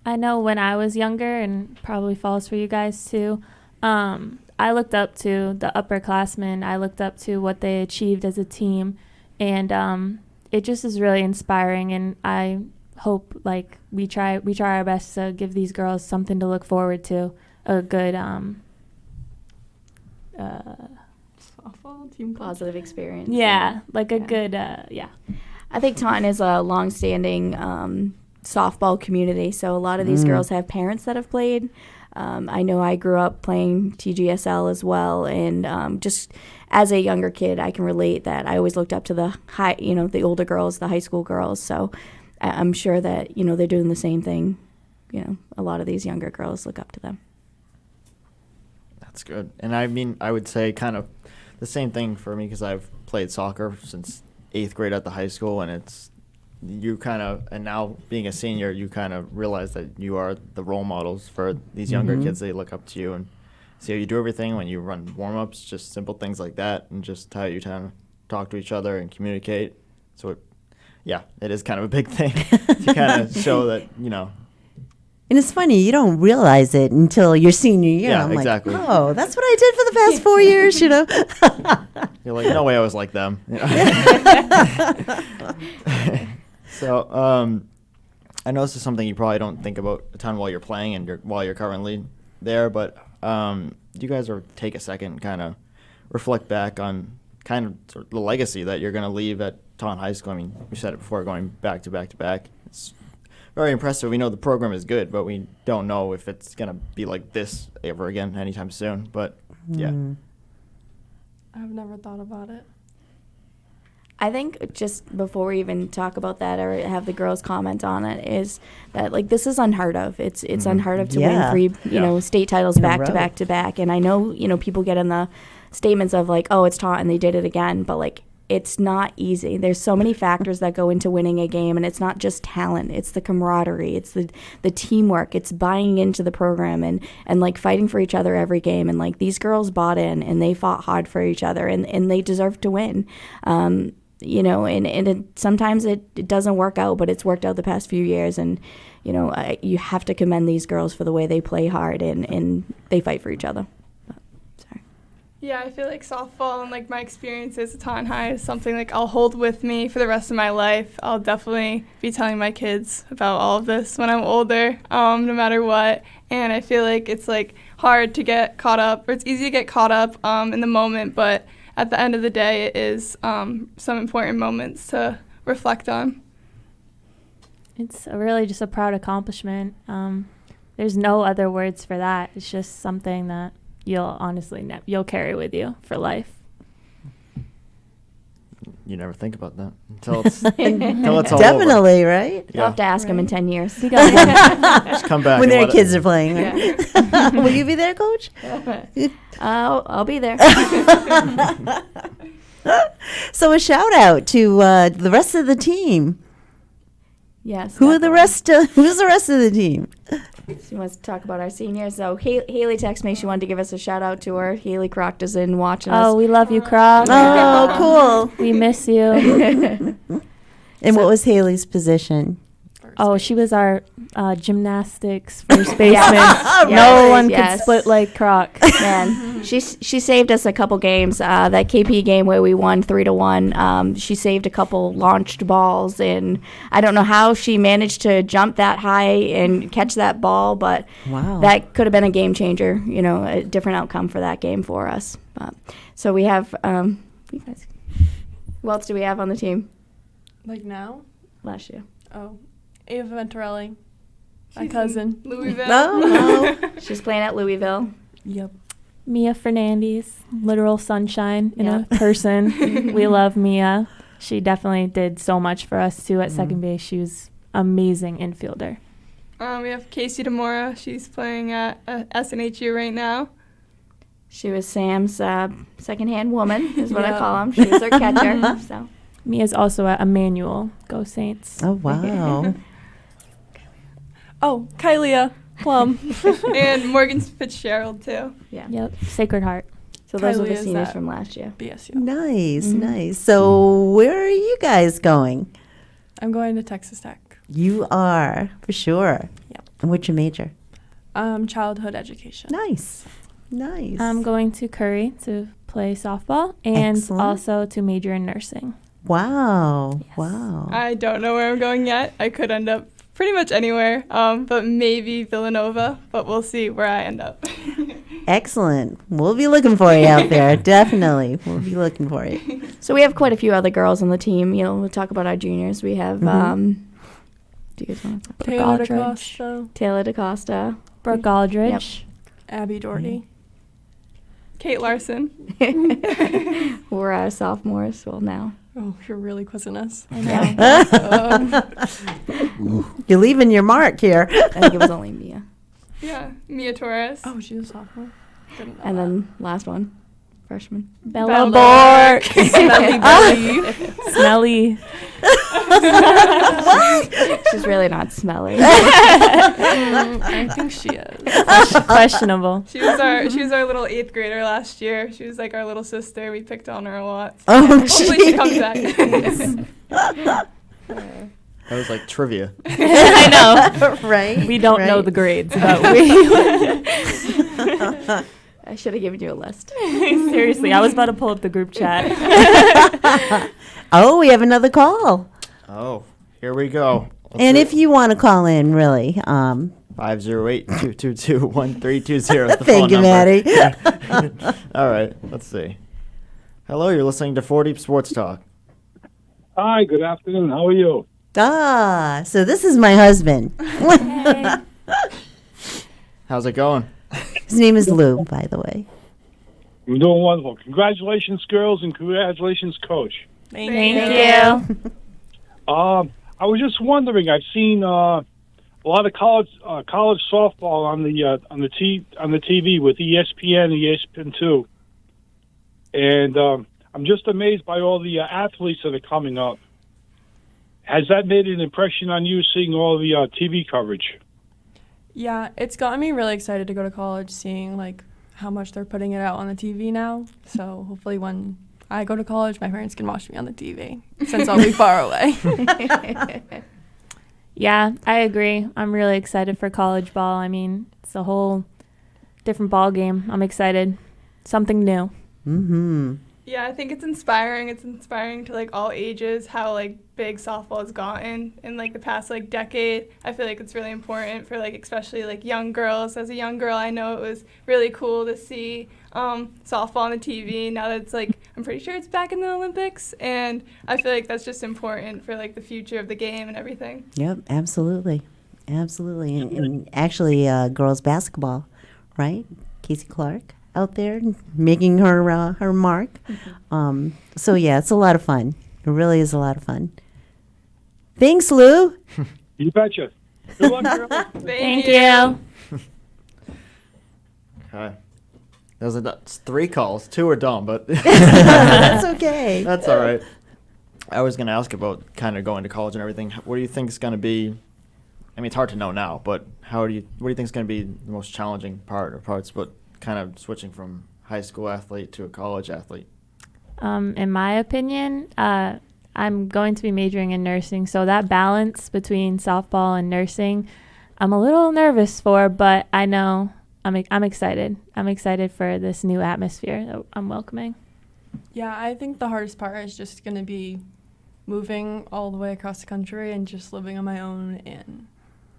F: I know when I was younger, and probably falls for you guys too, I looked up to the upperclassmen. I looked up to what they achieved as a team, and it just is really inspiring. And I hope like we try our best to give these girls something to look forward to, a good
D: softball team
G: Positive experience.
F: yeah, like a
G: Yeah.
F: good
G: I think Taunton is a long-standing softball community, so a lot of these girls have parents that have played. I know I grew up playing TGSL as well, and just as a younger kid, I can relate that I always looked up to the older girls, the high school girls. So I'm sure that they're doing the same thing. A lot of these younger girls look up to them.
H: That's good. And I mean, I would say kind of the same thing for me, because I've played soccer since 8th grade at the high school, and and now being a senior, you kind of realize that you are the role models for these younger kids. They look up to you and see how you do everything when you run warm-ups, just simple things like that, and just how you kind of talk to each other and communicate. So, it is kind of a big thing to kind of show that,
C: And it's funny, you don't realize it until your senior year.
H: Yeah,
C: I'm
H: exactly.
C: like, oh, that's what I did for the past 4 years,
H: You're like, no way I was like them. So, I know this is something you probably don't think about a ton while you're playing and while you're currently there, but you guys take a second and kind of reflect back on kind of sort of the legacy that you're going to leave at Taunton High School. I mean, we said it before, going back to back to back. It's very impressive. We know the program is good, but we don't know if it's going to be like this ever again anytime soon. But, yeah.
D: I've never thought about it.
G: I think just before we even talk about that or have the girls comment on it, is that like this is unheard of. It's unheard of to win 3 state titles back to back to back. And I know people get in the statements of like, oh, it's Taunton, they did it again, but like it's not easy. There's so many factors that go into winning a game, and it's not just talent. It's the camaraderie. It's the teamwork. It's buying into the program and like fighting for each other every game. And like these girls bought in and they fought hard for each other, and they deserve to win. And sometimes it doesn't work out, but it's worked out the past few years. And, you have to commend these girls for the way they play hard and they fight for each other.
E: Yeah, I feel like softball and like my experiences at Taunton High is something like I'll hold with me for the rest of my life. I'll definitely be telling my kids about all of this when I'm older, no matter what. And I feel like it's like hard to get caught up, or it's easy to get caught up in the moment, but at the end of the day, it is some important moments to reflect on.
F: It's really just a proud accomplishment. There's no other words for that. It's just something that you'll honestly you'll carry with you for life.
H: You never think about that until it's all over.
C: Definitely, right?
G: You'll have to ask him in 10 years.
H: Just come back
C: When
H: and
C: their
H: let
C: kids are playing. Right? Will you be there, Coach?
G: I'll be there.
C: So a shout out to the rest of the team.
G: Yes.
C: Who's the rest of the team?
G: She wants to talk about our seniors. So Haley texted me. She wanted to give us a shout out to her. Haley Croc is in watching us.
F: Oh, we love you, Croc.
C: Oh, cool.
F: We miss you.
C: And what was Haley's position?
F: Oh, she was our gymnastics first baseman.
G: Yes.
F: No one
G: Yes.
F: could split like Croc.
G: Man, she saved us a couple games. That KP game where we won 3-1. She saved a couple launched balls, and I don't know how she managed to jump that high and catch that ball, but
C: Wow.
G: that could have been a game changer. You know, a different outcome for that game for us. So we have. You guys, who else do we have on the team?
D: Like now?
G: Last year.
D: Oh, Ava Venturelli, my cousin.
E: Louisville.
C: Oh.
G: She's playing at Louisville.
D: Yep.
F: Mia Fernandez, literal sunshine in
G: Yeah.
F: a person. We love Mia. She definitely did so much for us too at second base. She was amazing infielder.
E: We have Casey Demora. She's playing at SNHU right now.
G: She was Sam's second-hand woman, is what I
D: Yeah.
G: call him. She was our catcher. So
F: Mia's also at Emmanuel. Go Saints.
C: Oh, wow.
D: Oh, Kylia Plum.
E: And Morgan Fitzgerald, too.
G: yeah.
F: Yep. Sacred Heart.
G: So those are
E: Kylie
G: the
E: is
G: seniors
E: at
G: from last year.
D: BSU.
C: Nice, nice. So where are you guys going?
D: I'm going to Texas Tech.
C: You are, for sure.
D: Yep.
C: And what's your major?
D: Childhood education.
C: Nice. Nice.
F: I'm going to Curry to play softball and
C: Excellent.
F: also to major in nursing.
C: Wow. Wow.
E: I don't know where I'm going yet. I could end up pretty much anywhere, but maybe Villanova, but we'll see where I end up.
C: Excellent. We'll be looking for you out there. Definitely. We'll be looking for you.
G: So we have quite a few other girls on the team. You know, we'll talk about our juniors. We have, do you guys want to talk
D: Taylor
F: Aldridge.
D: DeCosta,
G: Taylor DaCosta,
F: Brooke Aldridge.
D: Abby Doherty.
E: Kate Larson.
G: who are our sophomores. Well, now.
D: Oh, you're really quizzing us.
G: I
C: You're leaving your mark here.
G: I think it was only Mia.
E: Yeah, Mia Torres.
D: Oh, she's a sophomore. Didn't know
G: And
D: that.
G: then last one, freshman.
F: Bella
E: Bella
F: Bork.
D: Smelly Belly.
F: Smelly.
G: She's really not smelly.
D: I think she is.
F: Questionable.
E: She was our little 8th grader last year. She was like our little sister. We picked on her a lot. So
C: Oh,
E: hopefully she comes back.
H: That was like trivia.
F: I know.
C: Right?
F: We don't know
C: right.
F: the grades, but we.
G: I should have given you a list.
F: Seriously, I was about to pull up the group chat.
C: Oh, we have another call.
H: Oh, here we go.
C: And if you want to call in, really,
H: 508-222-1320.
C: thank you, Maddie.
H: All right, let's see. Hello, you're listening to 4 Deep Sports Talk.
O: Hi, good afternoon. How are you?
C: So this is my husband.
H: How's it going?
C: His name is Lou, by the way.
O: I'm doing wonderful. Congratulations, girls, and congratulations, Coach.
F: Thank you.
O: I was just wondering. I've seen a lot of college softball on the TV with ESPN and ESPN2, and I'm just amazed by all the athletes that are coming up. Has that made an impression on you, seeing all the TV coverage?
D: Yeah, it's gotten me really excited to go to college, seeing like how much they're putting it out on the TV now. So hopefully when I go to college, my parents can watch me on the TV since I'll be far away.
F: Yeah, I agree. I'm really excited for college ball. I mean, it's a whole different ball game. I'm excited. Something new.
C: Mm-hmm.
E: Yeah, I think it's inspiring. It's inspiring to like all ages how like big softball has gotten in like the past like decade. I feel like it's really important for like especially like young girls. As a young girl, I know it was really cool to see softball on the TV. Now that it's like I'm pretty sure it's back in the Olympics, and I feel like that's just important for like the future of the game and everything.
C: Yep, absolutely. Absolutely. And actually, girls basketball, right? Casey Clark out there making her mark. So, yeah, it's a lot of fun. It really is a lot of fun. Thanks, Lou.
O: You betcha. Good luck, girls.
F: Thank you.
H: Okay. That's 3 calls. 2 are dumb, but
C: That's okay.
H: That's all right. I was going to ask about kind of going to college and everything. What do you think is going to be? I mean, it's hard to know now, but what do you think is going to be the most challenging parts? But kind of switching from high school athlete to a college athlete.
F: In my opinion, I'm going to be majoring in nursing, so that balance between softball and nursing, I'm a little nervous for, but I know I'm excited. I'm excited for this new atmosphere that I'm welcoming.
D: Yeah, I think the hardest part is just going to be moving all the way across the country and just living on my own and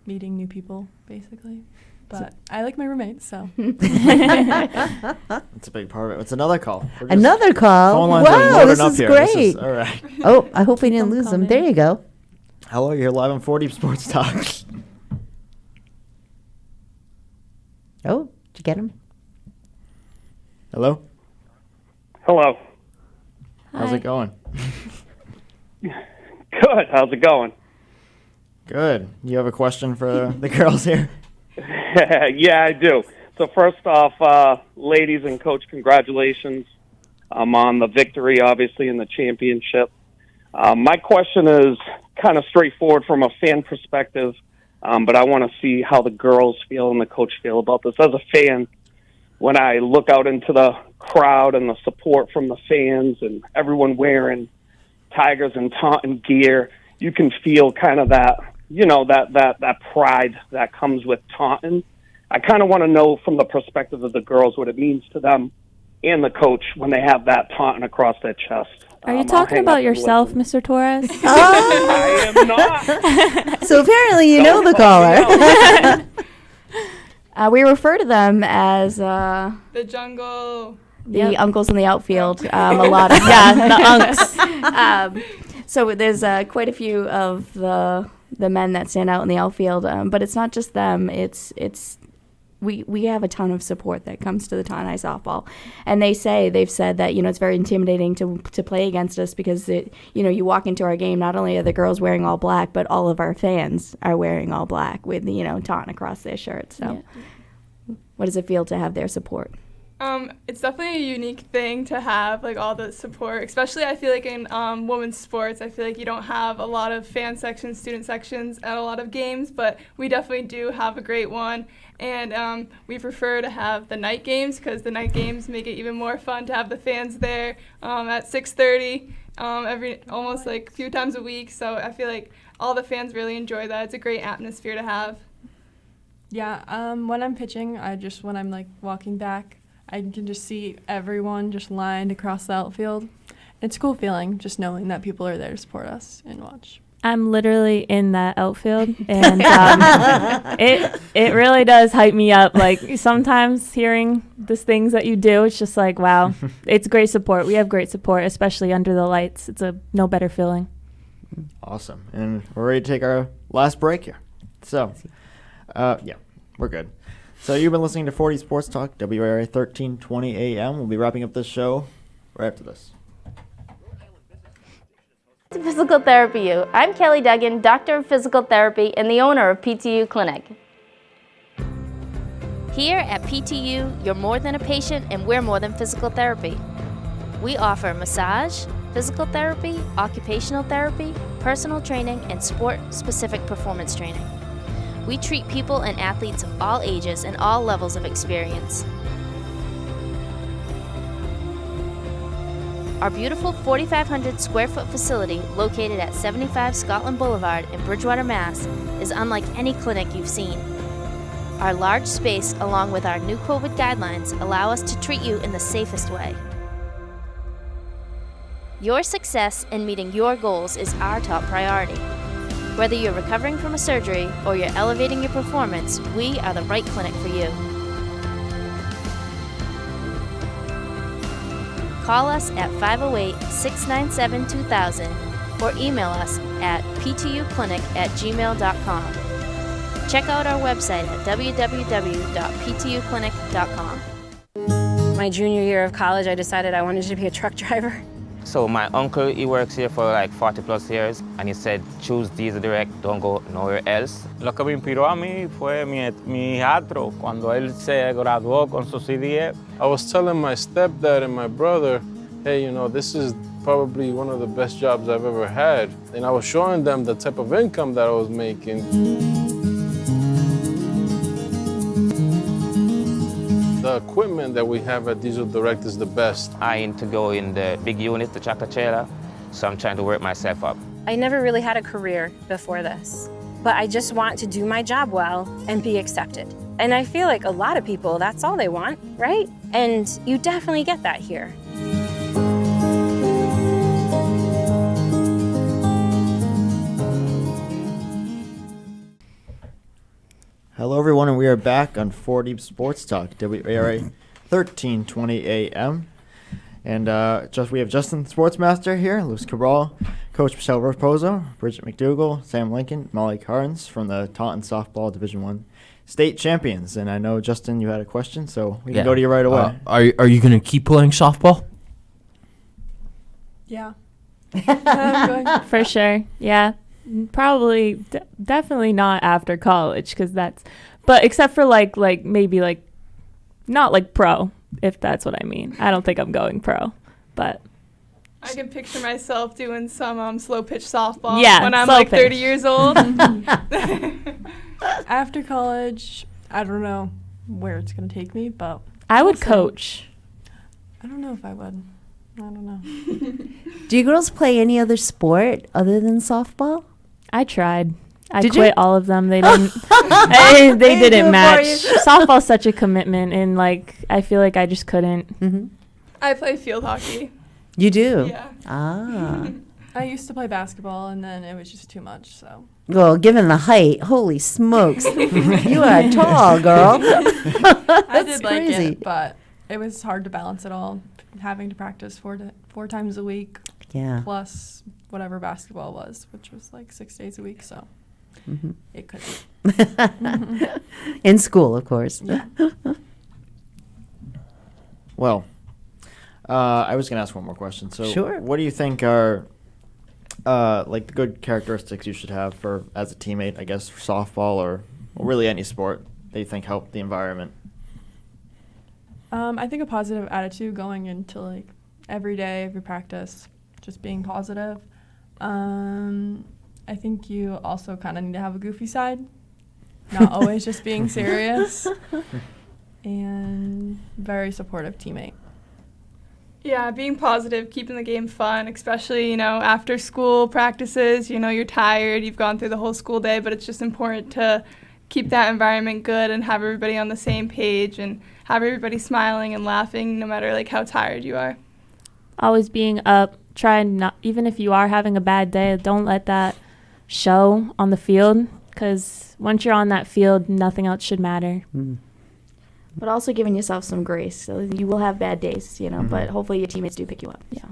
D: meeting new people, basically. But I like my roommates, so.
H: That's a big part of it. It's another call.
C: Another call?
H: Phone lines are
C: Wow,
H: loaded
C: this
H: up
C: is
H: here.
C: great.
H: All right.
C: Oh, I hope we didn't lose them. There you go.
H: Hello, you're live on 4 Deep Sports Talk.
C: Oh, did you get him?
H: Hello?
P: Hello.
H: How's it going?
P: Good. How's it going?
H: Good. You have a question for the girls here?
P: Yeah, I do. So first off, ladies and coach, congratulations on the victory, obviously, in the championship. My question is kind of straightforward from a fan perspective, but I want to see how the girls feel and the coach feel about this. As a fan, when I look out into the crowd and the support from the fans and everyone wearing Tigers and Taunton gear, you can feel kind of that, that pride that comes with Taunton. I kind of want to know from the perspective of the girls what it means to them and the coach when they have that Taunton across their chest.
F: Are you talking about yourself, Mr. Torres?
P: I am not.
C: So apparently you know the caller.
G: We refer to them as
E: The jungle.
G: the uncles in the outfield. A lot of the unks. So there's quite a few of the men that stand out in the outfield, but it's not just them. We have a ton of support that comes to the Taunton High softball, and they've said that it's very intimidating to play against us because you walk into our game, not only are the girls wearing all black, but all of our fans are wearing all black with Taunton across their shirts. So, what does it feel to have their support?
E: It's definitely a unique thing to have, like, all the support, especially I feel like in women's sports. I feel like you don't have a lot of fan sections, student sections at a lot of games, but we definitely do have a great one. And we prefer to have the night games because the night games make it even more fun to have the fans there at 6:30 almost like a few times a week. So I feel like all the fans really enjoy that. It's a great atmosphere to have.
D: Yeah, when I'm pitching, when I'm like walking back, I can just see everyone just lined across the outfield. It's a cool feeling just knowing that people are there to support us and watch.
F: I'm literally in that outfield, and it really does hype me up. Like, sometimes hearing the things that you do, it's just like, wow, it's great support. We have great support, especially under the lights. It's a no better feeling.
H: Awesome. And we're ready to take our last break here. So, yeah, we're good. So you've been listening to 40 Sports Talk, WARA 1320 AM. We'll be wrapping up this show right after this.
J: Physical Therapy U. I'm Kelly Duggan, Doctor of Physical Therapy and the owner of PTU Clinic. Here at PTU, you're more than a patient and we're more than physical therapy. We offer massage, physical therapy, occupational therapy, personal training, and sport-specific performance training. We treat people and athletes of all ages and all levels of experience. Our beautiful 4,500 square foot facility located at 75 Scotland Boulevard in Bridgewater, Mass. is unlike any clinic you've seen. Our large space, along with our new COVID guidelines, allow us to treat you in the safest way. Your success in meeting your goals is our top priority. Whether you're recovering from a surgery or you're elevating your performance, we are the right clinic for you. Call us at 508-697-2000 or email us at ptuclinic@gmail.com. Check out our website at www.ptuclinic.com.
K: My junior year of college, I decided I wanted to be a truck driver.
L: So my uncle, he works here for like 40 plus years, and he said, choose Diesel Direct, don't go nowhere else.
M: Lo que me inspiró a mí fue mi hijastro cuando él se graduó con su CDF.
N: I was telling my stepdad and my brother, hey, you know, this is probably one of the best jobs I've ever had. And I was showing them the type of income that I was making. The equipment that we have at Diesel Direct is the best.
L: I aim to go in the big unit, the tractor trailer, so I'm trying to work myself up.
K: I never really had a career before this, but I just want to do my job well and be accepted. And I feel like a lot of people, that's all they want, right? And you definitely get that here.
H: Hello, everyone, and we are back on 4 Deep Sports Talk, WARA 1320 AM. And we have Justin, the Sportsmaster here, Luis Cabral, Coach Michelle Raposo, Bridget McDougall, Sam Lincoln, Molly Carnes from the Taunton Softball Division I State Champions. And I know, Justin, you had a question, so we can go to you right away.
B: Are you going to keep playing softball?
D: Yeah.
F: For sure. Yeah. Probably, definitely not after college, because but except for like maybe like not like pro, if that's what I mean. I don't think I'm going pro, but
E: I can picture myself doing some slow pitch softball when I'm
F: slow
E: like
F: pitch.
E: 30 years old.
D: After college, I don't know where it's going to take me, but
F: I would coach.
D: I don't know if I would. I don't know.
C: Do you girls play any other sport other than softball?
F: I tried. I
C: Did
F: quit
C: you?
F: all of them. They didn't. They didn't match. Softball's such a commitment, and like I feel like I just couldn't.
C: Mm-hmm.
E: I play field hockey.
C: You do?
E: Yeah.
C: Ah.
D: I used to play basketball, and then it was just too much. So.
C: Well, given the height, holy smokes, you are tall, girl.
D: I did like
C: crazy.
D: it, but it was hard to balance it all. Having to practice four times a week.
C: Yeah.
D: Plus whatever basketball was, which was like 6 days a week. So it could be.
C: In school, of course.
D: Yeah.
H: Well, I was going to ask one more question. So,
C: Sure.
H: What do you think are like the good characteristics you should have for as a teammate, I guess, for softball or really any sport that you think help the environment?
D: I think a positive attitude going into like every day, every practice, just being positive. I think you also kind of need to have a goofy side, not always just being serious, and very supportive teammate.
E: Yeah, being positive, keeping the game fun, especially, after school practices, you're tired, you've gone through the whole school day, but it's just important to keep that environment good and have everybody on the same page and have everybody smiling and laughing no matter like how tired you are.
F: Always being up. Try not, even if you are having a bad day, don't let that show on the field, because once you're on that field, nothing else should matter.
G: But also giving yourself some grace. So you will have bad days, but hopefully your teammates do pick you up. Yeah.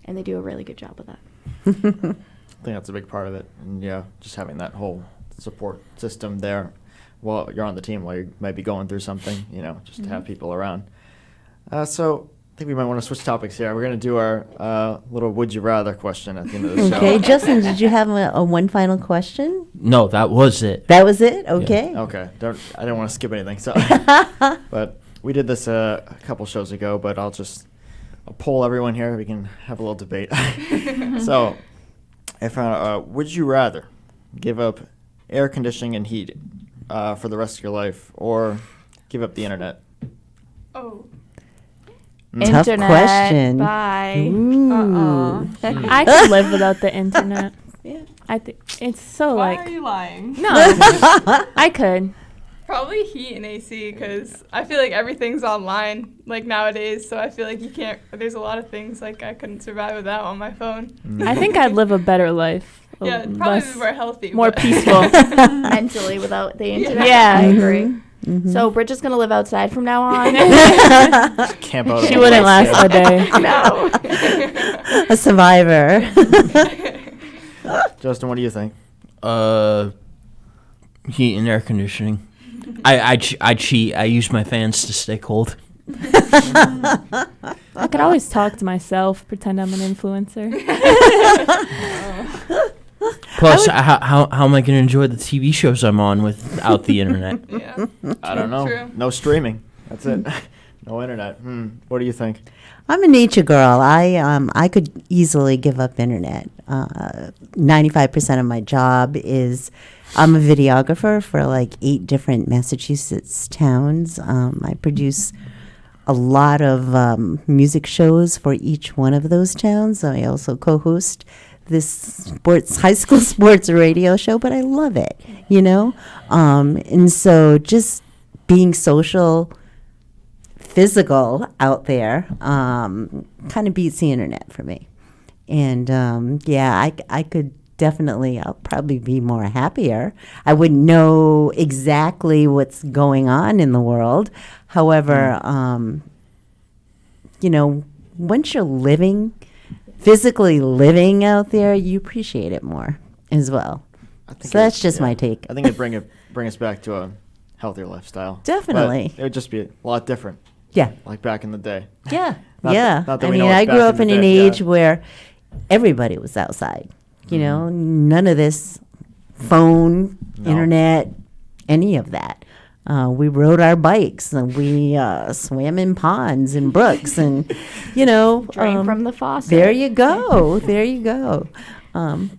G: And they do a really good job with that.
H: I think that's a big part of it. And yeah, just having that whole support system there while you're on the team, while you might be going through something, just to have people around. So I think we might want to switch topics here. We're going to do our little would you rather question at the end of the show.
C: Okay, Justin, did you have a one final question?
B: No, that was it.
C: That was it? Okay.
H: Yeah. Okay. I didn't want to skip anything. So, but we did this a couple shows ago, but I'll poll everyone here. We can have a little debate. So, I found would you rather give up air conditioning and heat for the rest of your life or give up the internet?
E: Oh.
C: Tough question.
G: Bye.
F: I could live without the internet.
G: Yeah.
F: I think it's so
E: Why
F: like.
E: are you lying?
F: No, I could.
E: Probably heat and AC because I feel like everything's online like nowadays. So I feel like there's a lot of things like I couldn't survive without on my phone.
F: I think I'd live a better life.
E: Yeah, probably more healthy.
F: More
E: but
F: peaceful.
G: Mentally without the internet.
F: Yeah.
G: I agree. So Bridget's going to live outside from now on.
H: Camp out.
F: She wouldn't last a day.
G: No.
C: A survivor.
H: Justin, what do you think?
B: Heat and air conditioning. I cheat. I use my fans to stay cold.
F: I could always talk to myself, pretend I'm an influencer.
B: Plus, how am I going to enjoy the TV shows I'm on without the internet?
E: Yeah.
H: I don't know.
E: True.
H: No streaming. That's it. No internet. What do you think?
C: I'm a nature girl. I could easily give up internet. 95% of my job is I'm a videographer for like 8 different Massachusetts towns. I produce a lot of music shows for each one of those towns. I also co-host this high school sports radio show, but I love it, you know? And so just being social, physical out there kind of beats the internet for me. And I could definitely, I'll probably be more happier. I wouldn't know exactly what's going on in the world. However, once you're physically living out there, you appreciate it more as well. So that's just my take.
H: I think it'd bring us back to a healthier lifestyle.
C: Definitely.
H: But it would just be a lot different.
C: Yeah.
H: Like back in the day.
C: Yeah.
H: Not that
C: I
H: we
C: mean,
H: know
C: I
H: it's
C: grew
H: back
C: up
H: in
C: in
H: the
C: an
H: day,
C: age where everybody was outside. You know, none of this phone, internet, any of that. We rode our bikes and we swam in ponds and brooks and,
G: Drank from the faucet.
C: There you go. There you go.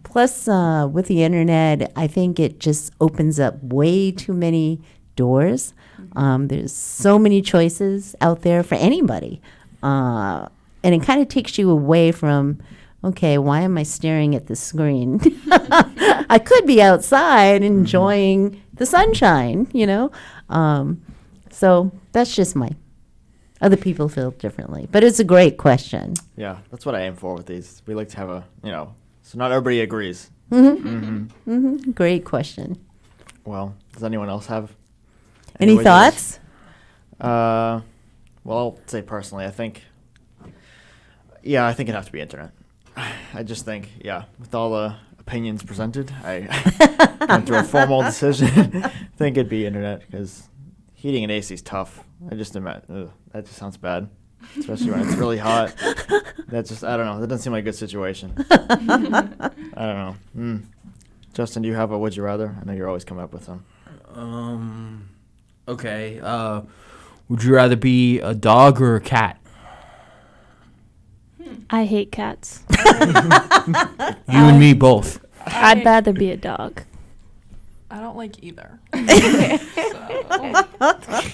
C: Plus, with the internet, I think it just opens up way too many doors. There's so many choices out there for anybody. And it kind of takes you away from, okay, why am I staring at the screen? I could be outside enjoying the sunshine, So that's just other people feel differently. But it's a great question.
H: Yeah, that's what I aim for with these. We like to have so not everybody agrees.
C: Great question.
H: Well, does anyone else have
C: any thoughts?
H: Well, I'll say personally, I think it'd have to be internet. I just think, with all the opinions presented, I went through a formal decision. I think it'd be internet because heating and AC is tough. I just imagine that just sounds bad, especially when it's really hot. I don't know. That doesn't seem like a good situation. I don't know. Justin, do you have a would you rather? I know you're always coming up with them.
B: Okay. Would you rather be a dog or a cat?
F: I hate cats.
B: You and me both.
F: I'd rather be a dog.
D: I don't like either.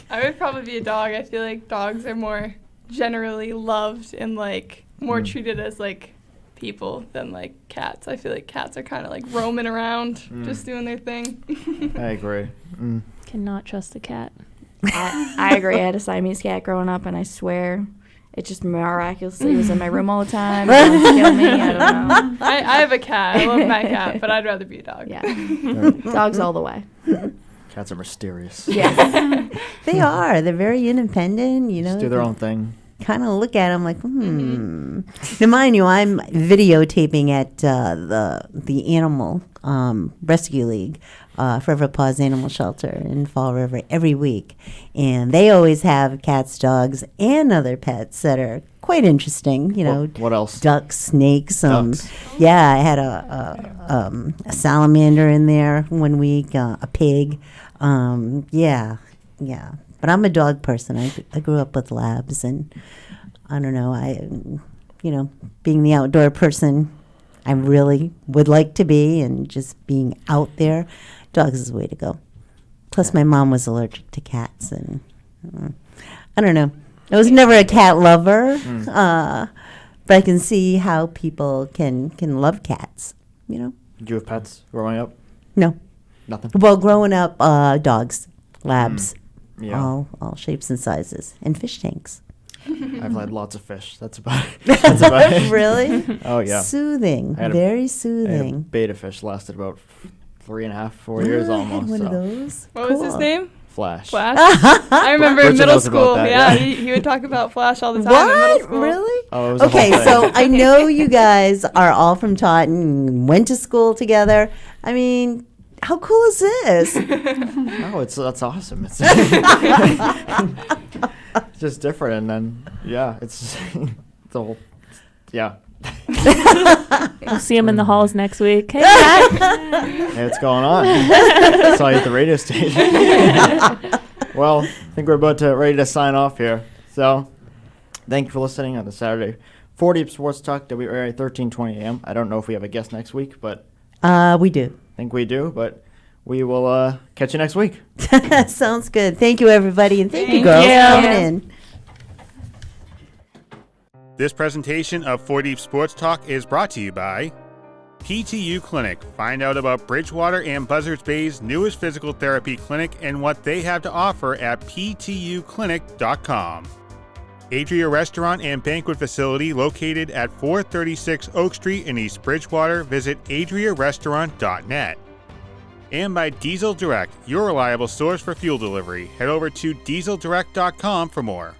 E: I would probably be a dog. I feel like dogs are more generally loved and more treated as people than cats. I feel like cats are kind of roaming around, just doing their thing.
H: I agree.
F: Cannot trust a cat.
G: I agree. I had a Siamese cat growing up, and I swear it just miraculously was in my room all the time. It wanted to kill me. I don't know.
E: I have a cat. I love my cat, but I'd rather be a dog.
G: Yeah. Dogs all the way.
H: Cats are mysterious.
G: Yes.
C: They are. They're very independent,
H: Just do their own thing.
C: Kind of look at them like, Now, mind you, I'm videotaping at the Animal Rescue League, Forever Paws Animal Shelter in Fall River every week. And they always have cats, dogs, and other pets that are quite interesting.
H: What else?
C: Ducks, snakes.
H: Ducks.
C: Yeah, I had a salamander in there one week, a pig. Yeah. But I'm a dog person. I grew up with labs, and I don't know. Being the outdoor person I really would like to be, and just being out there, dogs is the way to go. Plus, my mom was allergic to cats, and I don't know. I was never a cat lover, but I can see how people can love cats.
H: Did you have pets growing up?
C: No.
H: Nothing?
C: Well, growing up, dogs, labs.
H: Yeah.
C: All shapes and sizes, and fish tanks.
H: I've had lots of fish. That's about it.
C: Really?
H: Oh, yeah.
C: Soothing. Very soothing.
H: Beta fish lasted about 3.5, 4 years almost.
C: One of those.
E: What was his name?
H: Flash.
E: I remember in
H: Bridget
E: middle
H: knows about
E: school.
H: that,
E: Yeah,
H: yeah.
E: he would talk about Flash all the time in middle school.
C: Really?
H: Oh, it was a whole
C: Okay,
H: thing.
C: so I know you guys are all from Taunton, went to school together. I mean, how cool is this?
H: Oh, that's awesome. It's just different. And then, yeah, it's the whole, yeah.
F: We'll see him in the halls next week. Hey, Matt.
H: Hey, what's going on? Saw you at the radio station. Well, I think we're about to ready to sign off here. So, thank you for listening on the Saturday 4 Deep Sports Talk, WRA 1320 AM. I don't know if we have a guest next week, but
C: we do.
H: I think we do, but we will catch you next week.
C: Sounds good. Thank you, everybody, and thank you,
F: Thank
C: girls,
F: you.
C: for coming in.
A: This presentation of 4 Deep Sports Talk is brought to you by PTU Clinic. Find out about Bridgewater and Buzzards Bay's newest physical therapy clinic and what they have to offer at ptuclinic.com. Adria Restaurant and Banquet Facility located at 436 Oak Street in East Bridgewater. Visit adriarestaurant.net. And by Diesel Direct, your reliable source for fuel delivery. Head over to dieseldirect.com for more.